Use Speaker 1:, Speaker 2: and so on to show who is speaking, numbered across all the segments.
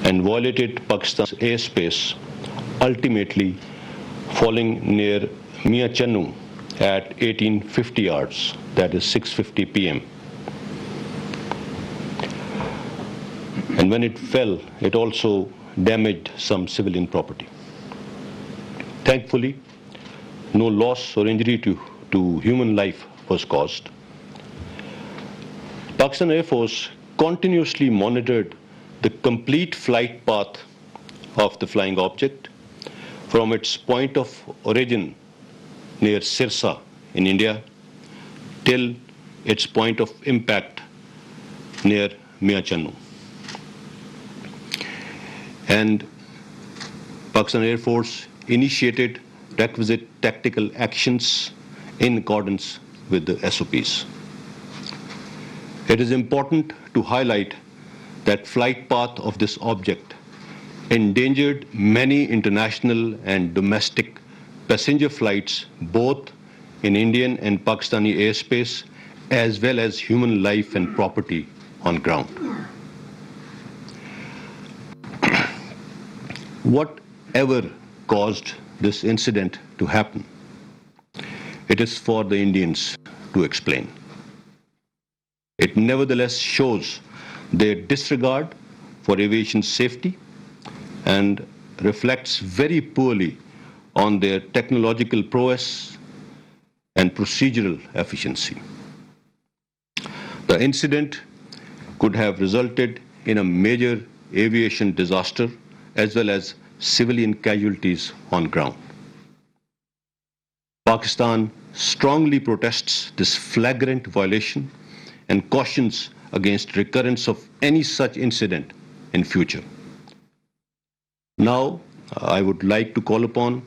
Speaker 1: and violated Pakistan's airspace, ultimately falling near Mia Channu at 1850 hours, that is 6:50 p.m. And when it fell, it also damaged some civilian property. Thankfully, no loss or injury to human life was caused. Pakistan Air Force continuously monitored the complete flight path of the flying object from its point of origin near Sirsa in India till its point of impact near Mia Channu. And Pakistan Air Force initiated requisite tactical actions in accordance with the SOPs. It is important to highlight that flight path of this object endangered many international and domestic passenger flights both in Indian and Pakistani airspace, as well as human life and property on ground. Whatever caused this incident to happen, it is for the Indians to explain. It nevertheless shows their disregard for aviation safety and reflects very poorly on their technological prowess and procedural efficiency. The incident could have resulted in a major aviation disaster as well as civilian casualties on ground. Pakistan strongly protests this flagrant violation and cautions against recurrence of any such incident in future. Now, I would like to call upon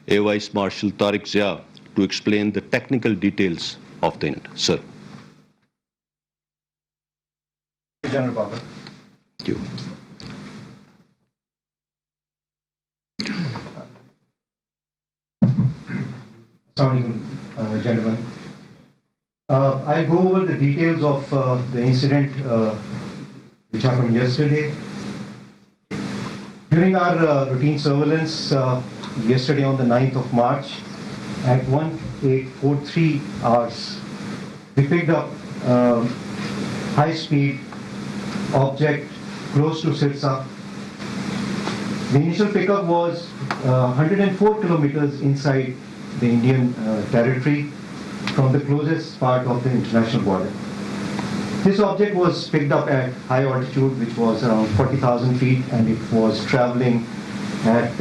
Speaker 1: Air Vice Marshal Tariq Zia to explain the technical details of the incident. Sir.
Speaker 2: General Baba.
Speaker 1: Thank you.
Speaker 2: Assalamualaikum, gentlemen. I'll go over the details of the incident which happened yesterday. During our routine surveillance yesterday on the 9th of March at 1843 hours, we picked up high-speed object close to Sirsa. The initial pickup was 104 kilometers inside the Indian territory from the closest part of the international border. This object was picked up at high altitude, which was around 40,000 feet, and it was traveling at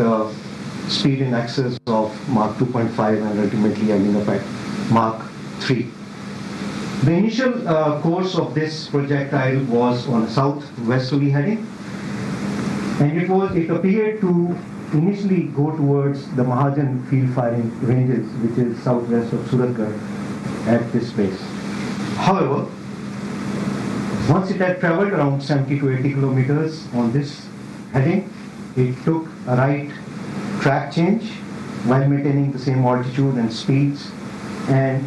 Speaker 2: speed in excess of Mach 2.5 and ultimately ending up at Mach 3. The initial course of this projectile was on a southwesterly heading, and it appeared to initially go towards the Mahajan field firing ranges, which is southwest of Suratgarh at this place. However, once it had traveled around 70 to 80 kilometers on this heading, it took a right track change while maintaining the same altitude and speeds and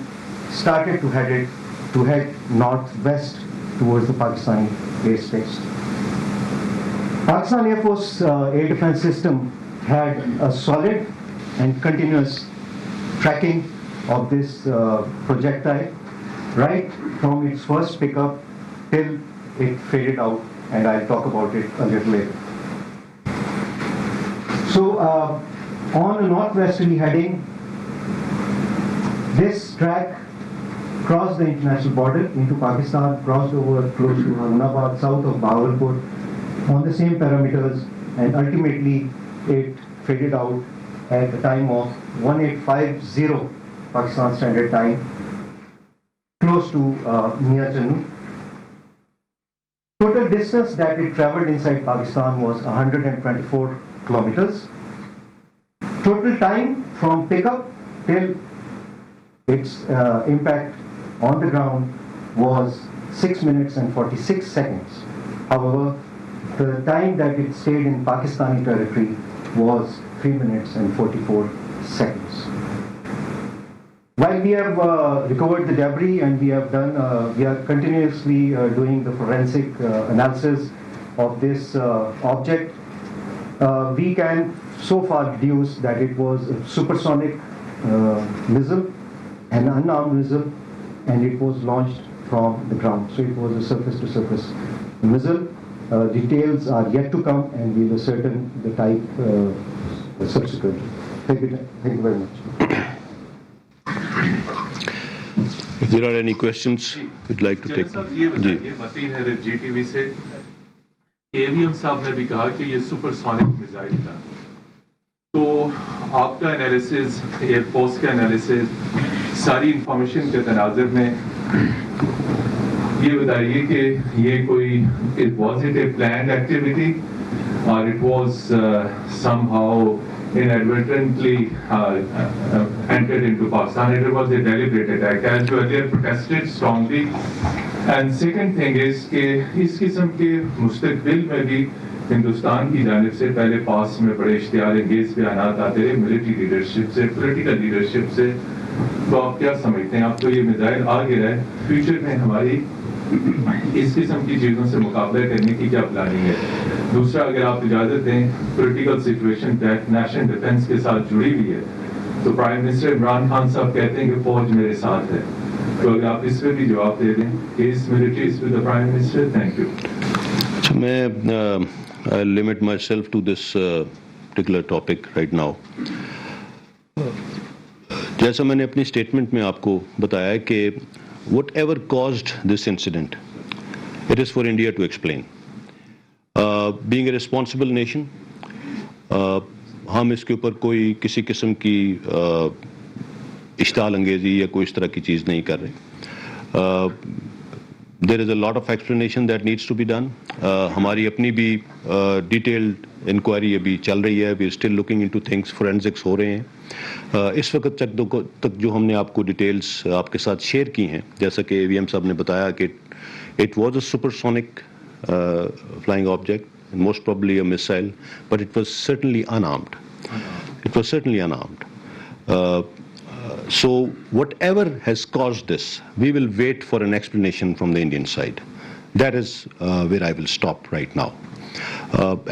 Speaker 2: started to head northwest towards the Pakistani airspace. Pakistan Air Force air defense system had a solid and continuous tracking of this projectile right from its first pickup till it faded out, and I'll talk about it a little later. So on a northwesterly heading, this track crossed the international border into Pakistan, crossed over close to Harunabad, south of Bahawalpur, on the same parameters, and ultimately it faded out at the time of 1850 Pakistan Standard Time, close to Mia Channu. Total distance that it traveled inside Pakistan was 124 kilometers. Total time from pickup till its impact on the ground was 6 minutes and 46 seconds. However, the time that it stayed in Pakistani territory was 3 minutes and 44 seconds. While we have recovered the debris and we are continuously doing the forensic analysis of this object, we can so far deduce that it was a supersonic missile, an unarmed missile, and it was launched from the ground. So it was a surface-to-surface missile. Details are yet to come, and we will ascertain the type subsequently. Thank you very much.
Speaker 1: If there are any questions, we'd like to take.
Speaker 3: یہ بتائیے متین ہے جی T V سے AVM صاحب نے بھی کہا کہ یہ سپرسونک میزائل تھا، تو آپ کا انالیسز، ایئر فورس کا انالیسز، ساری انفارمیشن کے تناظر میں یہ بتائیے کہ یہ کوئی was it a planned activity اور it was somehow inadvertently entered into Pakistan. It was a deliberate attack, as you earlier protested strongly. And second thing is کہ اس قسم کے مستقبل میں بھی ہندوستان کی جانب سے پہلے پاس میں بڑے اشتعال انگیز بیانات آتے رہے ملٹری لیڈرشپ سے، پولیٹیکل لیڈرشپ سے، تو آپ کیا سمجھتے ہیں؟ آپ کو یہ میزائل آ گیا ہے، فیوچر میں ہماری اس قسم کی چیزوں سے مقابلہ کرنے کی کیا پلاننگ ہے؟ دوسرا، اگر آپ اجازت دیں، پولیٹیکل سچویشن نیشنل ڈیفنس کے ساتھ جڑی ہوئی ہے، تو پرائم منسٹر عمران خان صاحب کہتے ہیں کہ فوج میرے ساتھ ہے، تو اگر آپ اس پہ بھی جواب دے دیں کہ اس military is with the prime minister. Thank you.
Speaker 1: میں limit myself to this particular topic right now. جیسا میں نے اپنی اسٹیٹمنٹ میں آپ کو بتایا کہ whatever caused this incident, it is for India to explain. Being a responsible nation, ہم اس کے اوپر کوئی کسی قسم کی اشتعال انگیزی یا کوئی اس طرح کی چیز نہیں کر رہے. There is a lot of explanation that needs to be done. ہماری اپنی بھی ڈیٹیلڈ انکوائری ابھی چل رہی ہے. We are still looking into things, forensics ہو رہے ہیں. اس وقت تک جو ہم نے آپ کو ڈیٹیلز آپ کے ساتھ شیئر کی ہیں، جیسا کہ AVM صاحب نے بتایا کہ it was a supersonic flying object, and most probably a missile, but it was certainly unarmed. It was certainly unarmed. So whatever has caused this, we will wait for an explanation from the Indian side. That is where I will stop right now.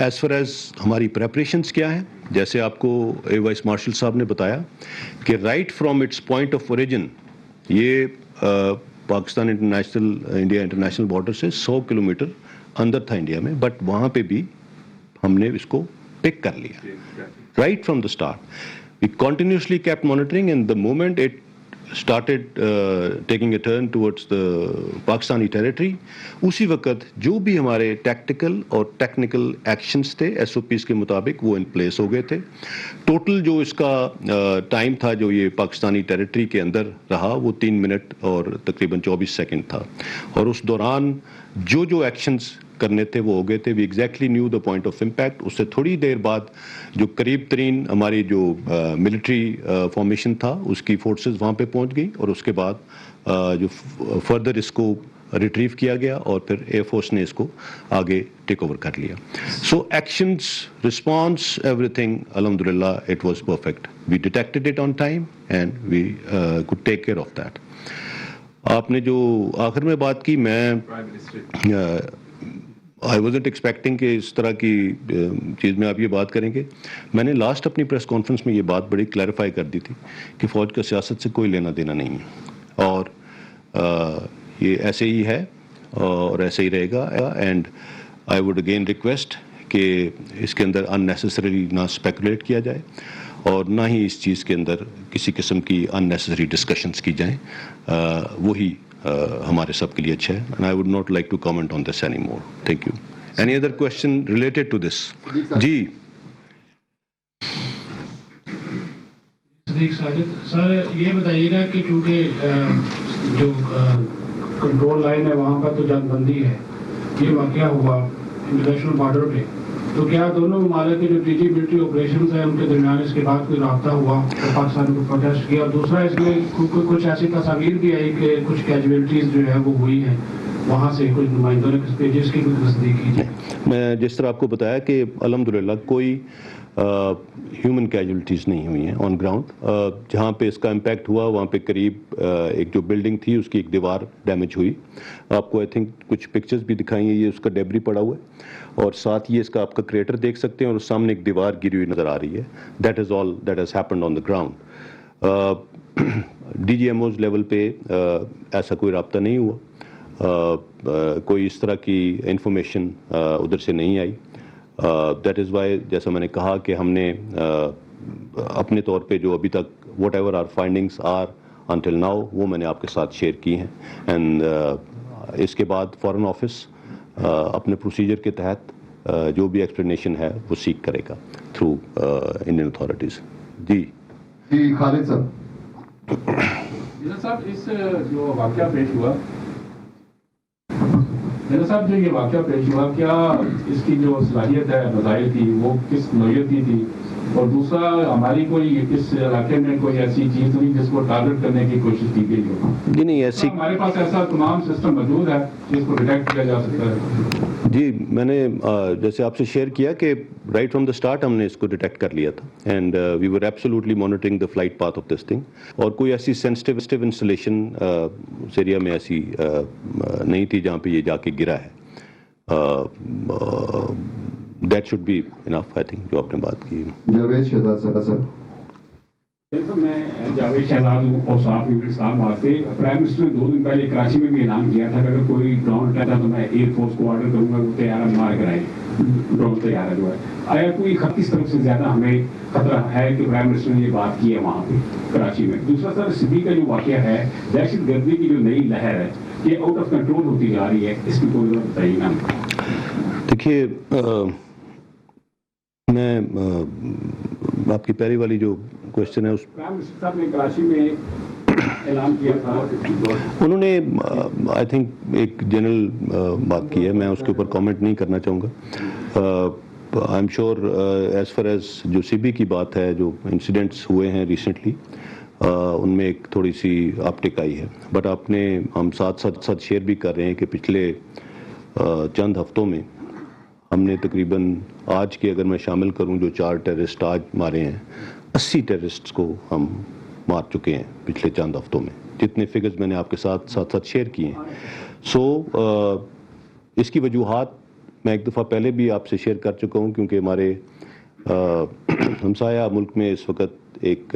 Speaker 1: As far as ہماری preparations کیا ہیں، جیسے آپ کو vice marshal صاحب نے بتایا کہ right from its point of origin یہ پاکستان انڈیا انٹرنیشنل بارڈر سے 100 کلومیٹر اندر تھا انڈیا میں، بٹ وہاں پہ بھی ہم نے اس کو پک کر لیا right from the start. We continuously kept monitoring, and the moment it started taking a turn towards the Pakistani territory, اسی وقت جو بھی ہمارے ٹیکٹیکل اور ٹیکنیکل ایکشنز تھے SOPs کے مطابق وہ ان پلیس ہو گئے تھے. ٹوٹل جو اس کا ٹائم تھا جو یہ پاکستانی ٹیریٹری کے اندر رہا وہ 3 منٹ اور تقریباً 24 سیکنڈ تھا، اور اس دوران جو ایکشنز کرنے تھے وہ ہو گئے تھے. We exactly knew the point of impact. اس سے تھوڑی دیر بعد جو قریب ترین ہماری جو ملٹری فارمیشن تھا اس کی فورسز وہاں پہ پہنچ گئی، اور اس کے بعد جو فردر اس کو ریٹریو کیا گیا اور پھر ایئر فورس نے اس کو آگے ٹیک اوور کر لیا. سو ایکشنز، رسپانس، ایوری تھنگ الحمد للہ it was perfect. We detected it on time and we could take care of that. آپ نے جو آخر میں بات کی، میں I wasn't expecting کہ اس طرح کی چیز میں آپ یہ بات کریں گے. میں نے لاسٹ اپنی پریس کانفرنس میں یہ بات بڑی کلیریفائی کر دی تھی کہ فوج کا سیاست سے کوئی لینا دینا نہیں ہے، اور یہ ایسے ہی ہے اور ایسے ہی رہے گا. And I would again request کہ اس کے اندر ان نیسسری نہ اسپیکولیٹ کیا جائے اور نہ ہی اس چیز کے اندر کسی قسم کی ان نیسسری ڈسکشنس کی جائیں. وہی ہمارے سب کے لیے اچھا ہے. And I would not like to comment on this any more. Thank you. Any other question related to this? جی
Speaker 4: سر یہ بتائیے گا کہ چونکہ جو کنٹرول لائن ہے وہاں پر تو جنگ بندی ہے، یہ واقعہ ہوا انٹرنیشنل بارڈر پہ، تو کیا دونوں ممالک کے جو ملٹری آپریشنز ہیں ان کے درمیان اس کے بعد کوئی رابطہ ہوا پاکستان کو پروٹیسٹ کیا؟ اور دوسرا اس میں کچھ ایسی تصاویر بھی آئی کہ کچھ کیجویلٹیز جو ہے وہ ہوئی ہیں وہاں سے، کچھ نمائندوں نے کچھ پیجز کی بھی تصدیق کی.
Speaker 1: میں جس طرح آپ کو بتایا کہ الحمدللہ کوئی ہیومن کیجولٹیز نہیں ہوئی ہیں آن گراؤنڈ. جہاں پہ اس کا امپیکٹ ہوا وہاں پہ قریب ایک جو بلڈنگ تھی اس کی ایک دیوار ڈیمیج ہوئی. آپ کو آئی تھنک کچھ پکچرز بھی دکھائیں گے, یہ اس کا ڈیبری پڑا ہوا ہے اور ساتھ یہ اس کا آپ کا کریٹر دیکھ سکتے ہیں اور سامنے ایک دیوار گری ہوئی نظر آ رہی ہے. That is all that has happened on the ground. D G M O's level پہ ایسا کوئی رابطہ نہیں ہوا, کوئی اس طرح کی انفارمیشن ادھر سے نہیں آئی. دیٹ از وائی جیسا میں نے کہا کہ ہم نے اپنے طور پہ جو ابھی تک whatever our findings are until now وہ میں نے آپ کے ساتھ شیئر کی ہیں. اینڈ اس کے بعد فارن آفس اپنے پروسیجر کے تحت جو بھی ایکسپلینیشن ہے وہ سیک کرے گا تھرو انڈین اتھارٹیز.
Speaker 5: جی خالد صاحب.
Speaker 4: صاحب اس جو واقعہ پیش ہوا صاحب جو یہ واقعہ پیش ہوا کیا اس کی جو صلاحیت ہے وسائل کی وہ کس نوعیت کی تھی, اور دوسرا ہماری کوئی اس علاقے میں کوئی ایسی چیز نہیں جس کو ٹارگٹ کرنے کی کوشش کی گئی ہو؟
Speaker 1: جی نہیں ایسی,
Speaker 4: ہمارے پاس ایسا تمام سسٹم موجود ہے جس کو ڈیٹیکٹ کیا جا سکتا ہے.
Speaker 1: جی میں نے جیسے آپ سے شیئر کیا کہ رائٹ فرام دا اسٹارٹ ہم نے اس کو ڈیٹیکٹ کر لیا تھا. And we were absolutely monitoring the flight path of this thing. اور کوئی ایسی سینسٹیو انسٹالیشن اس ایریا میں ایسی نہیں تھی جہاں پہ یہ جا کے گرا ہے. That should be enough I think جو آپ نے بات کی.
Speaker 5: جاوید شہزاد سر.
Speaker 4: میں جاوید شہزاد ہوں اور صاف اسلام آباد سے. پرائم منسٹر نے 2 دن پہلے کراچی میں بھی اعلان کیا تھا کہ اگر کوئی ڈرون اٹیک تو میں ایئر فورس کو آرڈر کروں گا وہ طیارہ مار کرائے. ڈرون طیارہ جو ہے آیا کوئی خطیس طرف سے زیادہ ہمیں خطرہ ہے کہ پرائم منسٹر نے یہ بات کی ہے وہاں پہ کراچی میں؟ دوسرا سر سبھی کا جو واقعہ ہے دہشت گردی کی جو نئی لہر ہے یہ آؤٹ آف کنٹرول ہوتی جا رہی ہے, اس کی کوئی بتائیے نا.
Speaker 1: دیکھیے میں آپ کی پہلی والی جو کوشچن ہے اس
Speaker 4: پرائم منسٹر صاحب نے کراچی میں اعلان کیا تھا,
Speaker 1: انہوں نے آئی تھنک ایک جنرل بات کی ہے, میں اس کے اوپر کامنٹ نہیں کرنا چاہوں گا. I am sure as far as جو سی بی کی بات ہے جو انسیڈنٹس ہوئے ہیں ریسنٹلی ان میں ایک تھوڑی سی آپٹک آئی ہے. بٹ آپ نے ہم ساتھ شیئر بھی کر رہے ہیں کہ پچھلے چند ہفتوں میں ہم نے تقریباً آج کے اگر میں شامل کروں جو 4 ٹیررسٹ آج مارے ہیں 80 ٹیررسٹس کو ہم مار چکے ہیں پچھلے چند ہفتوں میں, جتنے فگرز میں نے آپ کے ساتھ شیئر کیے ہیں. سو اس کی وجوہات میں ایک دفعہ پہلے بھی آپ سے شیئر کر چکا ہوں کیونکہ ہمارے ہمسایہ ملک میں اس وقت ایک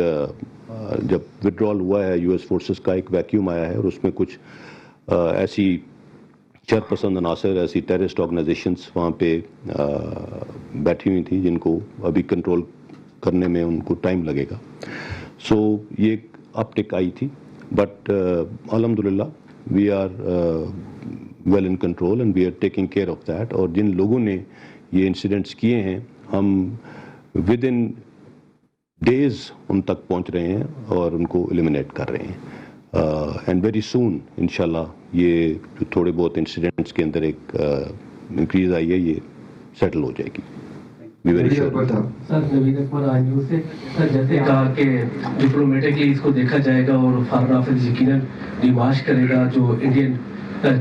Speaker 1: جب وڈرال ہوا ہے یو ایس فورسز کا ایک ویکیوم آیا ہے اور اس میں کچھ ایسی شرپسند عناصر ایسی ٹیررسٹ آرگنائزیشنس وہاں پہ بیٹھی ہوئی تھیں جن کو ابھی کنٹرول کرنے میں ان کو ٹائم لگے گا. سو یہ ایک اپٹک آئی تھی بٹ الحمدللہ we are well in control and we are taking care of that. اور جن لوگوں نے یہ انسیڈنٹس کیے ہیں ہم ود ان ڈیز ان تک پہنچ رہے ہیں اور ان کو ایلیمنیٹ کر رہے ہیں. اینڈ ویری سون انشاءاللہ یہ جو تھوڑے بہت انسیڈنٹس کے اندر ایک انکریز آئی ہے یہ سیٹل ہو جائے گی.
Speaker 6: سر نوید اکبر آئی نیوز سے. سر جیسے کہا کہ ڈپلومیٹکلی اس کو دیکھا جائے گا اور فارن آفس یقیناً ڈیمارش کرے گا جو انڈین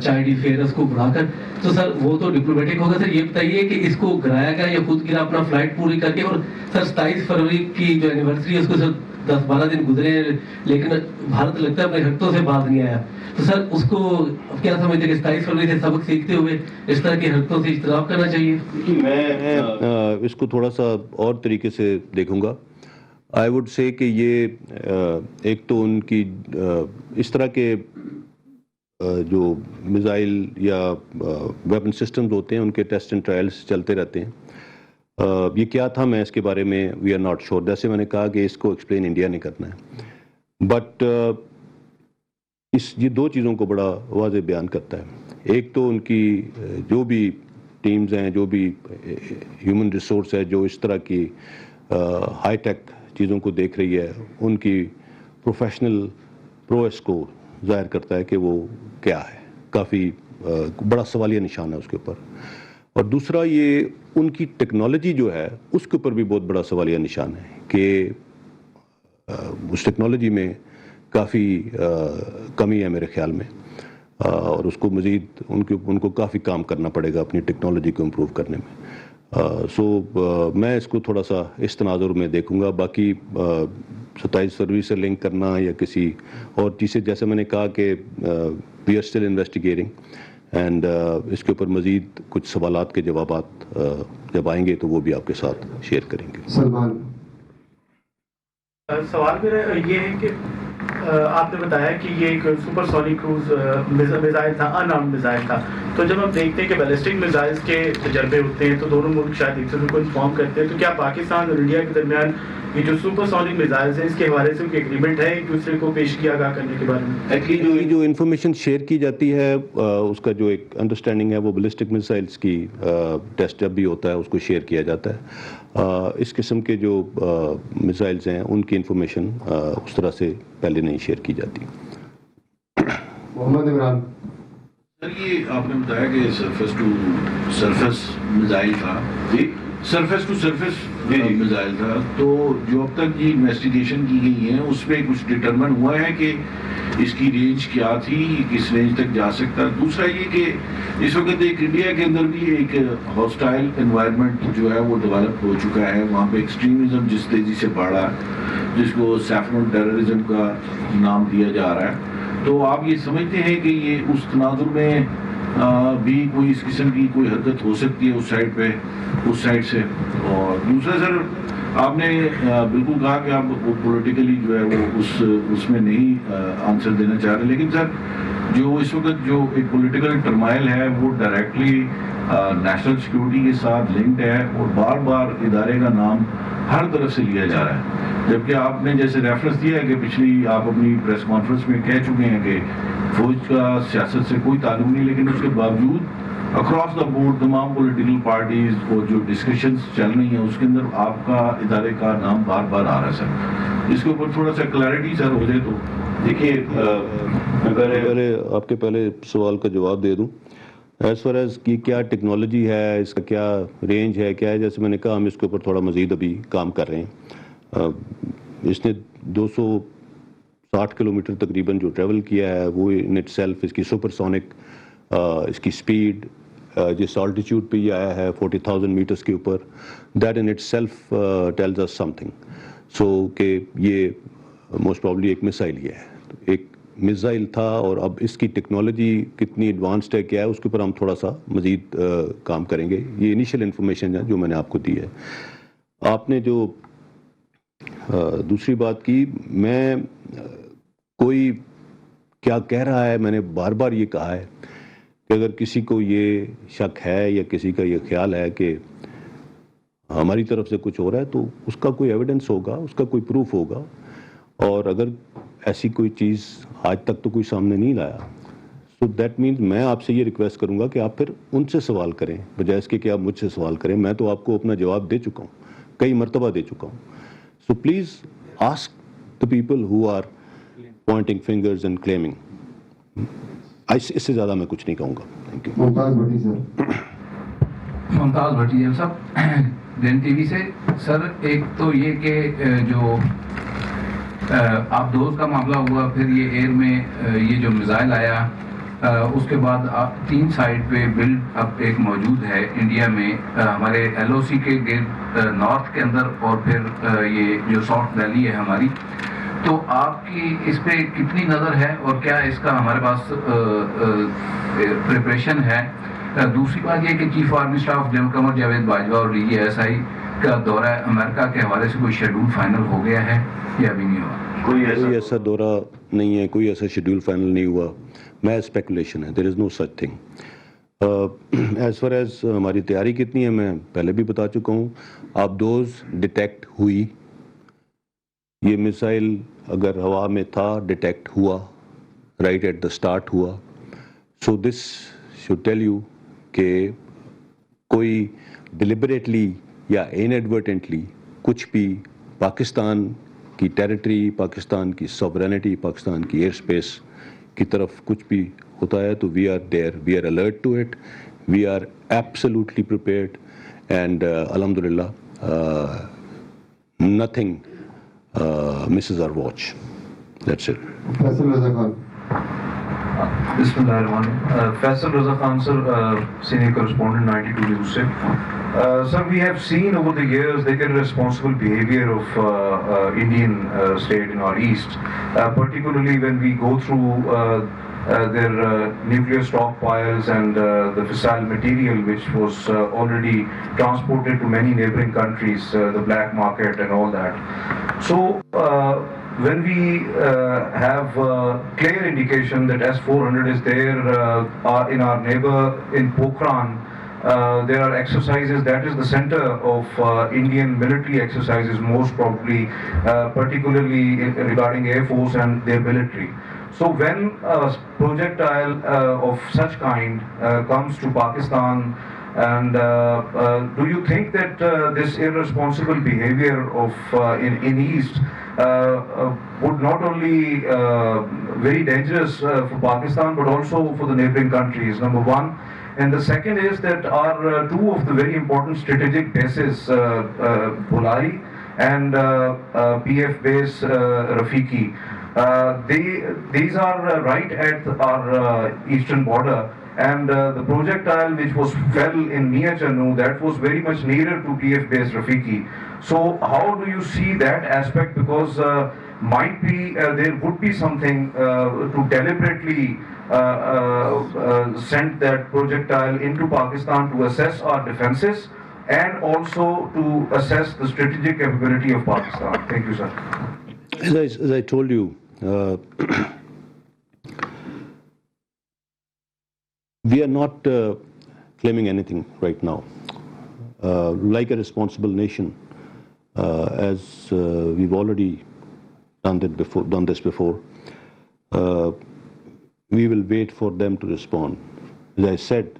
Speaker 6: چائلڈ افیئرس کو بڑھا کر, تو سر وہ تو ڈپلومیٹک ہوگا. سر یہ بتائیے کہ اس کو گرایا گیا یا خود گرا اپنا فلائٹ پوری کر کے, اور سر 27 فروری کی جو اینیورسری ہے اس کو سر 10-12 دن گزرے لیکن بھارت لگتا ہے اپنے حرکتوں سے باز نہیں آیا. تو سر اس کو اب کیا سمجھتے کہ 27 فروری سے سبق سیکھتے ہوئے اس طرح کی حرکتوں سے اجتناب کرنا چاہیے؟
Speaker 1: میں اس کو تھوڑا سا اور طریقے سے دیکھوں گا. آئی وڈ سے کہ یہ ایک تو ان کی اس طرح کے جو میزائل یا ویپن سسٹمز ہوتے ہیں ان کے ٹیسٹ اینڈ ٹرائلز چلتے رہتے ہیں. یہ کیا تھا میں اس کے بارے میں وی آر ناٹ شیور. جیسے میں نے کہا کہ اس کو ایکسپلین انڈیا نے کرنا ہے بٹ یہ 2 چیزوں کو بڑا واضح بیان کرتا ہے. ایک تو ان کی جو بھی ٹیمز ہیں جو بھی ہیومن ریسورس ہے جو اس طرح کی ہائی ٹیک چیزوں کو دیکھ رہی ہے ان کی پروفیشنل پرویس کو ظاہر کرتا ہے کہ وہ کیا ہے. کافی بڑا سوالیہ نشان ہے اس کے اوپر. اور دوسرا یہ ان کی ٹیکنالوجی جو ہے اس کے اوپر بھی بہت بڑا سوالیہ نشان ہے کہ اس ٹیکنالوجی میں کافی کمی ہے میرے خیال میں. اور اس کو مزید ان کو کافی کام کرنا پڑے گا اپنی ٹیکنالوجی کو امپروو کرنے میں. میں اس کو تھوڑا سا اس تناظر میں دیکھوں گا. باقی ستائش سروس سے لنک کرنا یا کسی اور چیز سے, جیسے میں نے کہا کہ we are still investigating and اس کے اوپر مزید کچھ سوالات کے جوابات جب آئیں گے تو وہ بھی آپ کے ساتھ شیئر کریں گے.
Speaker 5: سلمان.
Speaker 7: سوال میرا یہ ہے کہ آپ نے بتایا کہ یہ ایک سپر سونک کروز میزائل تھا, ان آرمڈ میزائل تھا. تو جب ہم دیکھتے ہیں کہ بیلسٹک میزائلز کے تجربے ہوتے ہیں تو دونوں ملک شاید ایک دوسرے کو انفارم کرتے ہیں, تو کیا پاکستان اور انڈیا کے درمیان یہ جو سپر سونک میزائلز ہیں اس کے حوالے سے کوئی ایگریمنٹ ہے ایک دوسرے کو پیش کیا آگاہ کرنے کے بارے میں؟
Speaker 1: ایکچولی جو انفارمیشن شیئر کی جاتی ہے اس کا جو ایک انڈرسٹینڈنگ ہے وہ بیلسٹک میزائلز کی ٹیسٹ جب بھی ہوتا ہے اس کو شیئر کیا جاتا ہے. اس قسم کے جو میزائلز ہیں ان کی انفارمیشن اس طرح سے پہلے نہیں شیئر کی جاتی.
Speaker 5: محمد عمران.
Speaker 8: سر یہ آپ نے بتایا کہ سرفیس ٹو سرفیس میزائل تھا, جی سرفیس ٹو سرفیس میزائل تھا, تو جو اب تک یہ انویسٹیگیشن کی گئی ہے اس پہ کچھ ڈٹرمن ہوا ہے کہ اس کی رینج کیا تھی, کس رینج تک جا سکتا. دوسرا یہ کہ اس وقت ایک انڈیا کے اندر بھی ایک ہاسٹائل انوائرمنٹ جو ہے وہ ڈیولپ ہو چکا ہے, وہاں پہ ایکسٹریمزم جس تیزی سے بڑھ رہا ہے جس کو سیفرون ٹیررزم کا نام دیا جا رہا ہے. تو آپ یہ سمجھتے ہیں کہ یہ اس تناظر میں بھی کوئی اس قسم کی کوئی حرکت ہو سکتی ہے اس سائڈ سے؟ اور دوسرا سر آپ نے بالکل کہا کہ آپ وہ پولیٹیکلی جو ہے وہ اس میں نہیں آنسر دینا چاہ رہے, لیکن سر جو اس وقت جو ایک پولیٹیکل ٹرمائل ہے وہ ڈائریکٹلی نیشنل سیکورٹی کے ساتھ لنکڈ ہے اور بار بار ادارے کا نام ہر طرف سے لیا جا رہا ہے, جبکہ آپ نے جیسے ریفرنس دیا ہے کہ پچھلی آپ اپنی پریس کانفرنس میں کہہ چکے ہیں کہ فوج کا سیاست سے کوئی تعلق نہیں, لیکن اس کے باوجود اکراس دا بورڈ تمام پولیٹیکل پارٹیز اور جو ڈسکشنز چل رہی ہیں اس کے اندر آپ کا ادارے کا نام بار بار آ رہا ہے. سر اس کے اوپر تھوڑا سا کلیئرٹی سر ہو جائے تو. دیکھیے
Speaker 1: پہلے آپ کے پہلے سوال کا جواب دے دوں. ایز فار ایز کی کیا ٹیکنالوجی ہے, اس کا کیا رینج ہے, کیا ہے, جیسے میں نے کہا ہم اس کے اوپر تھوڑا مزید ابھی کام کر رہے ہیں. اس نے 260 کلومیٹر تقریباً جو ٹریول کیا ہے وہ ان اٹ سیلف, اس کی سپر سونک اس کی سپیڈ جس آلٹیچیوڈ پہ یہ آیا ہے 40,000 میٹرز کے اوپر, that in itself tells us something. So کہ یہ موسٹ پرابلی ایک میسائل ہی ہے, ایک میزائل تھا, اور اب اس کی ٹیکنالوجی کتنی ایڈوانسڈ ہے کیا ہے اس کے اوپر ہم تھوڑا سا مزید کام کریں گے. یہ انیشیل انفارمیشن ہے جو میں نے آپ کو دی ہے. آپ نے جو دوسری بات کی, میں کوئی کیا کہہ رہا ہے, میں نے بار بار یہ کہا ہے کہ اگر کسی کو یہ شک ہے یا کسی کا یہ خیال ہے کہ ہماری طرف سے کچھ ہو رہا ہے تو اس کا کوئی ایویڈنس ہوگا, اس کا کوئی پروف ہوگا, اور اگر ایسی کوئی چیز آج تک تو کوئی سامنے نہیں لایا, سو دیٹ مینز میں آپ سے یہ ریکویسٹ کروں گا کہ آپ پھر ان سے سوال کریں بجائے اس کے کہ آپ مجھ سے سوال کریں. میں تو آپ کو اپنا جواب دے چکا ہوں, کئی مرتبہ دے چکا ہوں. So please ask the people who are pointing fingers and claiming. اس سے زیادہ میں کچھ نہیں کہوں گا. Thank you.
Speaker 5: ممتاز بھٹی سر.
Speaker 9: ممتاز بھٹی صاحب دین ٹی وی سے. سر ایک تو یہ کہ جو آپ دوست کا معاملہ ہوا, پھر یہ ایئر میں یہ جو میزائل آیا, اس کے بعد تین سائڈ پہ بلڈ اپ ایک موجود ہے انڈیا میں ہمارے ایل او سی کے گرد نارتھ کے اندر, اور پھر یہ جو ساؤتھ ویلی ہے ہماری. تو آپ کی اس پہ کتنی نظر ہے اور کیا اس کا ہمارے پاس پریپریشن ہے؟ دوسری بات یہ کہ chief army staff general Qamar Javed Bajwa اور ڈی جی ایس آئی کا دورہ امریکہ کے حوالے سے کوئی شیڈول فائنل ہو گیا ہے یا ابھی نہیں ہوا؟
Speaker 1: کوئی ایسا دورہ نہیں ہے, کوئی ایسا شیڈول فائنل نہیں ہوا. میں اسپیکولیشن ہے, there is no such thing. As far as ہماری تیاری کتنی ہے میں پہلے بھی بتا چکا ہوں. آپ دوز ڈیٹیکٹ ہوئی, یہ میسائل اگر ہوا میں تھا ڈیٹیکٹ ہوا, رائٹ ایٹ دا اسٹارٹ ہوا. سو دس شوڈ ٹیل یو کہ کوئی ڈیلیبریٹلی یا انیڈورٹنٹلی کچھ بھی پاکستان کی ٹیریٹری, پاکستان کی سوورینٹی, پاکستان کی ایئر اسپیس کی طرف کچھ بھی ہوتا ہے تو we are there, we are alert to it, we are absolutely prepared, and الحمدللہ nothing misses our watch. That's it.
Speaker 5: Faisal Raza Khan.
Speaker 10: Bismillahirrahmanirrahim. Faisal Raza Khan sir, senior correspondent 92 News. Sir, we have seen over the years the irresponsible behavior of Indian state in our east, particularly when we go through their nuclear stockpiles and the fissile material which was already transported to many neighboring countries, the black market and all that. So, when we have clear indication that S-400 is there in our neighbor in Pokhran, there are exercises, that is the center of Indian military exercises most probably, particularly regarding Air Force and their military. So when a projectile of such kind comes to Pakistan, and do you think that this irresponsible behavior of in East would not only very dangerous for Pakistan but also for the neighboring countries, number one? And the second is that our two of the very important strategic bases, Bulari and PF base Rafiki, these are right at our eastern border, and the projectile which was fell in Mia Channu, that was very much nearer to PF base Rafiki. So how do you see that aspect? Because might be there would be something to deliberately send that projectile into Pakistan to assess our defenses and also to assess the strategic capability of Pakistan. Thank you, sir.
Speaker 1: As I told you, we are not claiming anything right now. Like a responsible nation, as we've already done this before, we will wait for them to respond. As I said,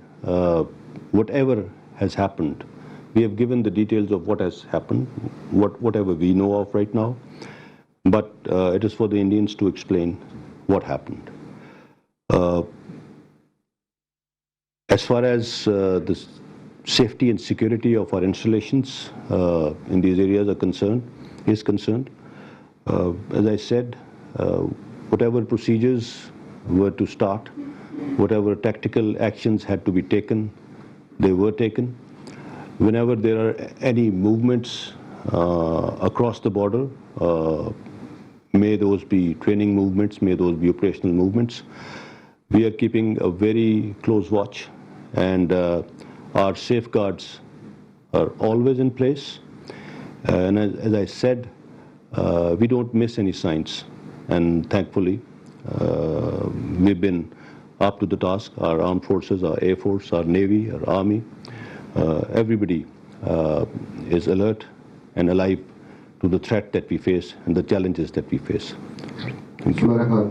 Speaker 1: whatever has happened, we have given the details of what has happened, whatever we know of right now, but it is for the Indians to explain what happened. As far as the safety and security of our installations in these areas are concerned, as I said, whatever procedures were to start, whatever tactical actions had to be taken, they were taken. Whenever there are any movements across the border, may those be training movements, may those be operational movements, we are keeping a very close watch, and our safeguards are always in place. And as I said, we don't miss any signs, and thankfully we've been up to the task. Our armed forces, our Air Force, our Navy, our Army, everybody is alert and alive to the threat that we face and the challenges that we face. Thank you.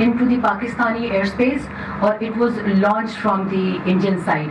Speaker 11: into the Pakistani airspace or it was launched from the Indian side,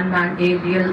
Speaker 11: unmanned aerial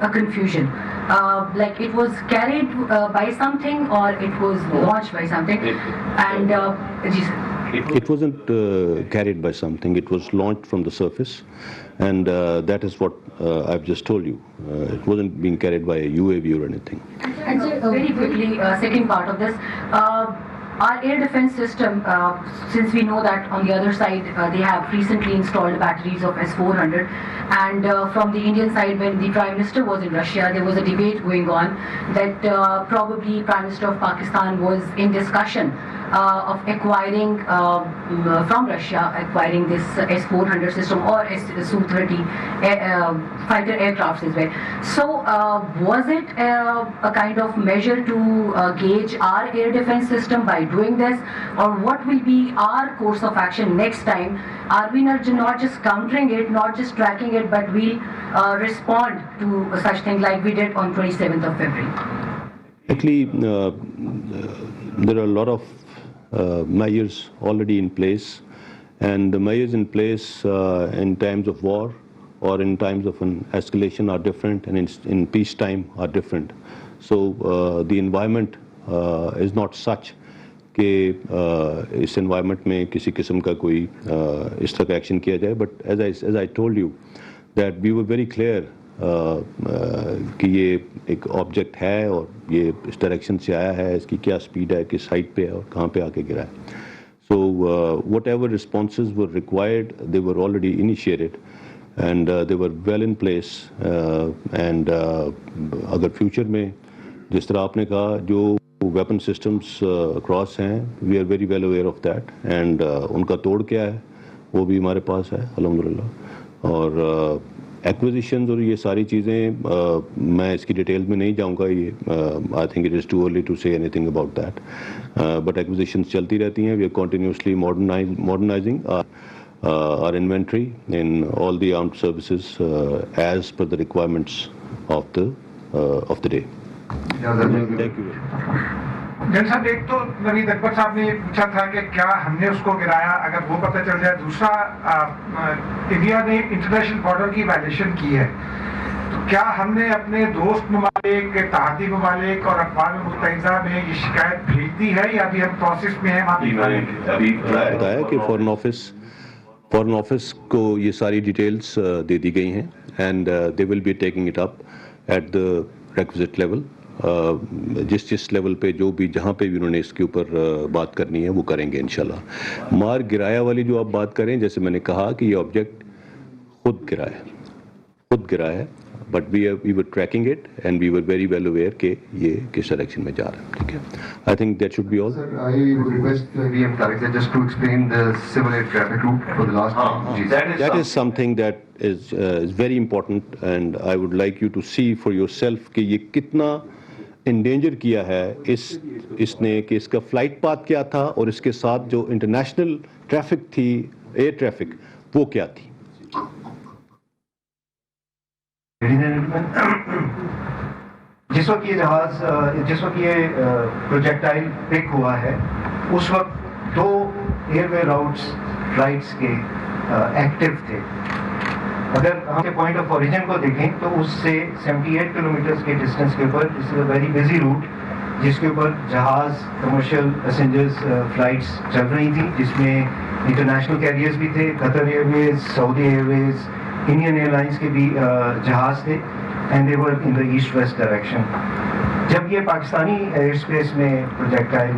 Speaker 11: a confusion, like it was carried by something or it was launched by something, and
Speaker 1: It wasn't carried by something, it was launched from the surface, and that is what I've just told you. It wasn't being carried by a UAV or anything.
Speaker 11: And so, very quickly, second part of this, our air defense system, since we know that on the other side they have recently installed batteries of S-400, and from the Indian side, when the Prime Minister was in Russia, there was a debate going on that probably Prime Minister of Pakistan was in discussion of acquiring from Russia, acquiring this S-400 system or Su-30 fighter aircrafts as well. So was it a kind of measure to gauge our air defense system by doing this, or what will be our course of action next time? Are we not just countering it, not just tracking it, but we'll respond to such thing like we did on 27th of February?
Speaker 1: Actually, there are a lot of measures already in place, and the measures in place in times of war or in times of an escalation are different, and in peacetime are different. So the environment is not such کہ اس environment میں کسی قسم کا کوئی اس طرح کا action کیا جائے. But as I told you that we were very clear کہ یہ ایک آبجیکٹ ہے اور یہ اس ڈائریکشن سے آیا ہے, اس کی کیا اسپیڈ ہے, کس ہائٹ پہ ہے اور کہاں پہ آ کے گرا ہے. So whatever responses were required, they were already initiated and they were well in place. And اگر فیوچر میں جس طرح آپ نے کہا جو ویپن سسٹمز اکراس ہیں, we are very well aware of that, and ان کا توڑ کیا ہے وہ بھی ہمارے پاس ہے الحمدللہ. اور ایکوزیشنز اور یہ ساری چیزیں میں اس کی ڈیٹیل میں نہیں جاؤں گا, یہ I think it is too early to say anything about that, but acquisitions چلتی رہتی ہیں. We are continuously modernising our inventory in all the armed services as per the requirements of the day. Thank you.
Speaker 12: جن صاحب, ایک تو نوید اکبر صاحب نے پوچھا تھا کہ کیا ہم نے اس کو گرایا, اگر وہ پتہ چل جائے. دوسرا, انڈیا نے انٹرنیشنل بارڈر کی وائلیشن کی ہے, تو کیا ہم نے اپنے دوست ممالک, اتحادی ممالک اور اقوام متحدہ میں یہ شکایت بھیج دی ہے یا ابھی ہم پروسیس میں ہیں؟
Speaker 1: بتایا کہ فورن آفس کو یہ ساری ڈیٹیلز دے دی گئی ہیں, and they will be taking it up at the requisite level. جس لیول پہ جو بھی جہاں پہ بھی انہوں نے اس کے اوپر بات کرنی ہے وہ کریں گے انشاءاللہ. مار گرایا والی جو آپ بات کریں, جیسے میں نے کہا کہ یہ آبجیکٹ خود گرا ہے, but we were tracking it and we were very well aware کہ یہ کس ڈائریکشن میں جا رہا ہے. ٹھیک ہے, I think that should be all.
Speaker 5: Sir, I would request VM Director just to explain the civil air traffic route for the last time.
Speaker 1: That is something that is very important, and I would like you to see for yourself کہ یہ کتنا endanger کیا ہے اس نے, کہ اس کا flight path کیا تھا اور اس کے ساتھ جو انٹرنیشنل ٹریفک تھی, ایئر ٹریفک, وہ کیا تھی.
Speaker 2: جس وقت یہ جہاز, جس وقت یہ پروجیکٹائل پک ہوا ہے, اس وقت 2 ایئر وے راؤٹس فلائٹس کے ایکٹیو تھے. اگر ہم کے پوائنٹ آف اوریجن کو دیکھیں تو اس سے 78 کلومیٹرز کے ڈسٹینس کے اوپر, دس از اے ویری بزی روٹ, جس کے اوپر جہاز, کمرشل پیسنجرز فلائٹس چل رہی تھیں, جس میں انٹرنیشنل کیریئرز بھی تھے, قطر ایئر ویز, سعودی ایئر ویز, انڈین ایئر لائنس کے بھی جہاز تھے, and they were in the east west direction. جب یہ پاکستانی ایئر اسپیس میں پروجیکٹائل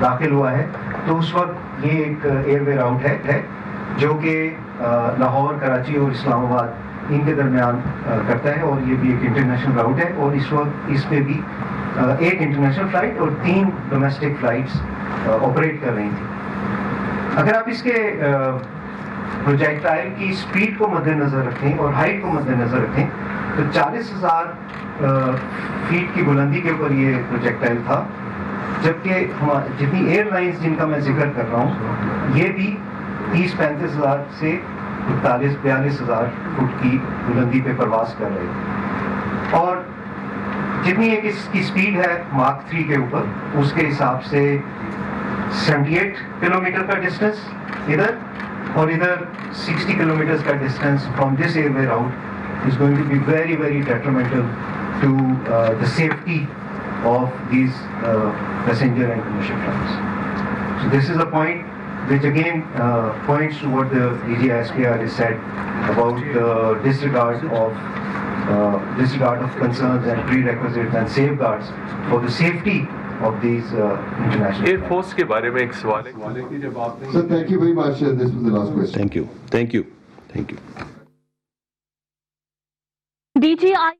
Speaker 2: داخل ہوا ہے تو اس وقت یہ ایک ایئر وے راؤٹ ہے جو کہ لاہور, کراچی اور اسلام آباد ان کے درمیان کرتا ہے, اور یہ بھی ایک انٹرنیشنل راؤٹ ہے. اور اس وقت اس میں بھی ایک انٹرنیشنل فلائٹ اور 3 ڈومیسٹک فلائٹس آپریٹ کر رہی تھیں. اگر آپ اس کے پروجیکٹائل کی اسپیڈ کو مد نظر رکھیں اور ہائٹ کو مد نظر رکھیں تو 40,000 فیٹ کی بلندی کے اوپر یہ پروجیکٹائل تھا, جبکہ جتنی ایئر لائنس جن کا میں ذکر کر رہا ہوں یہ بھی 30-35,000 سے 42,000 فٹ کی بلندی پہ پرواز کر رہے ہیں. اور جتنی ایک اس کی اسپیڈ ہے ماک 3 کے اوپر, اس کے حساب سے 78 کلومیٹر کا ڈسٹینس ادھر اور ادھر 60 کلومیٹر کا distance from this airway route is going to be very, very detrimental to the safety of these passenger and commercial flights. So this is a point which again points to what the DG ISPR has said about the disregard of concerns and prerequisites and safeguards for the safety of these international
Speaker 3: Air Force کے بارے میں ایک سوال ہے کہ جب آپ نے.
Speaker 5: Sir, thank you very much. This was the last question.
Speaker 1: Thank you.
Speaker 13: DGI